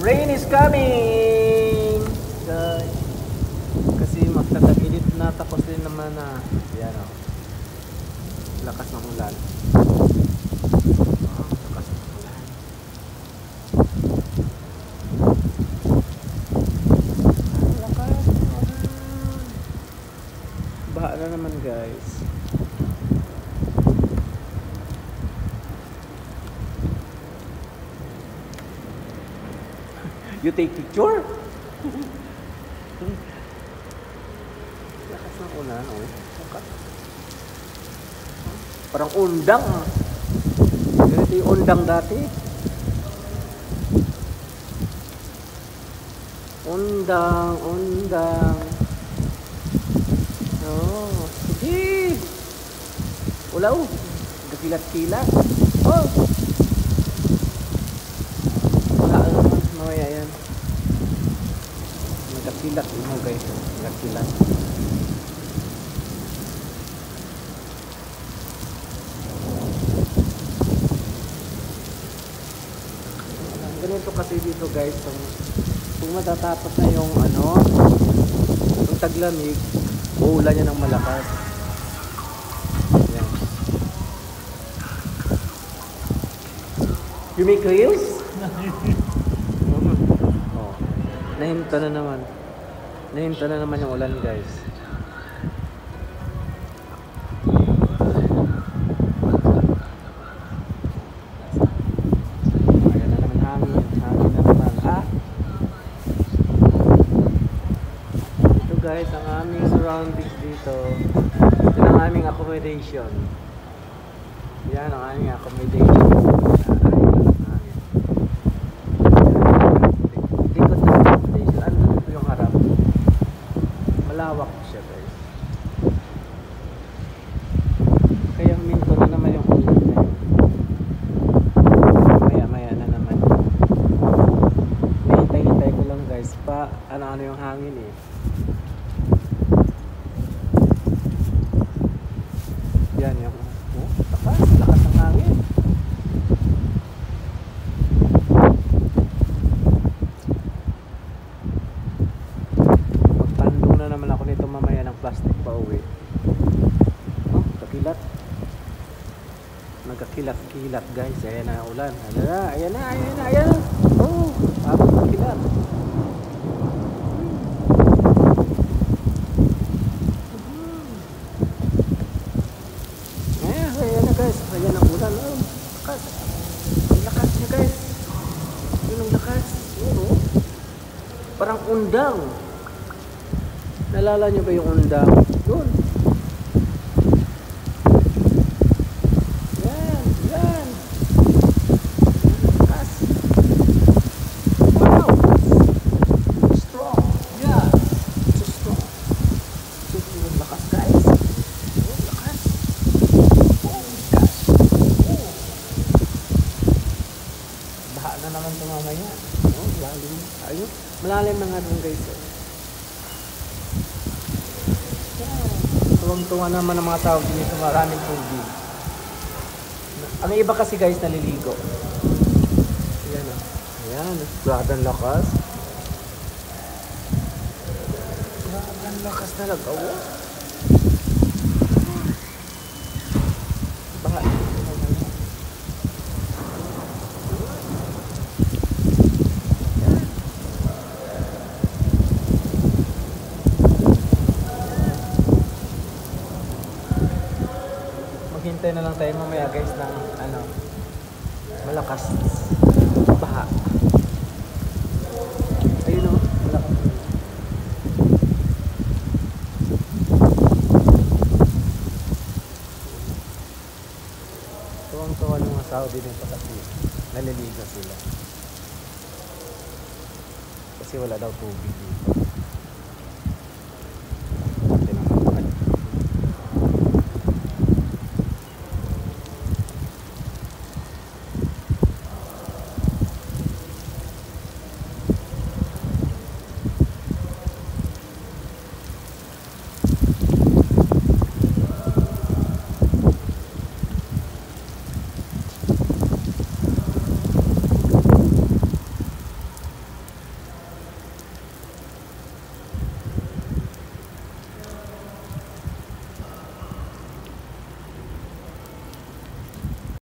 Rain is coming! Guys. Kasi magtatag-init na, tapos din naman na yan o. Lakas ng ulan. Lakas ng ulan. Lakas ng ulan. Baha na naman guys. You take picture? Lakas ng ulan, oh. Parang undang. Ganito yung undang dati. Undang, undang. Oh, sige. Ulaw. Gakilat-kilat. Oh. Mamaya yan. Nagkakilat mo guys. Nagkakilat. Ganito kasi dito guys. Kung matatapos na yung yung taglamig, uulan niya ng malakas. Yan. You make reels? Nahinto na naman. Nahinto na naman yung ulan guys. Ayan na naman hangin. Hangin na naman. Ito guys, ang aming surroundings dito. Ito ang aming accommodation. Yan ang aming accommodation. Malawak siya guys. Kaya huminto na naman yung ulan na yun. Maya na naman. Hintay-hintay ko lang guys pa ano yung hangin eh. Yan yung lakas ng hangin. Plastic pa uwi. Oh, kakilat. Nagkakilat-kilat guys. Ayan na ulan. Ayan na. Oh, kakilat. Ayan na guys. Ayan ang ulan. Oh, lakas. Ang lakas niya guys. Yun ang lakas. Oh, parang undang. Nalala nyo ba yung undang? Doon. Yan. Lakas. Wow. Strong. Yeah. So strong. So yung lakas guys. Oh, lakas. Oh, gosh. Oh. Baha na naman ito mamaya. Oh, malalim. Ayun. Malalim na nga doon guys. Tuwang-tuwa naman ang mga tao dito, maraming tubig. Ang iba kasi guys naliligo. Ayan o. Ayan, grabe ang lakas. Grabe ang lakas talaga. Oh. Baka hintay na lang tayo mamaya guys ng malakas baha. Ayun o, malakas. Tuwang-tuwa ng mga Saudi dito kasi naliligo sila. Kasi wala daw tubig dito.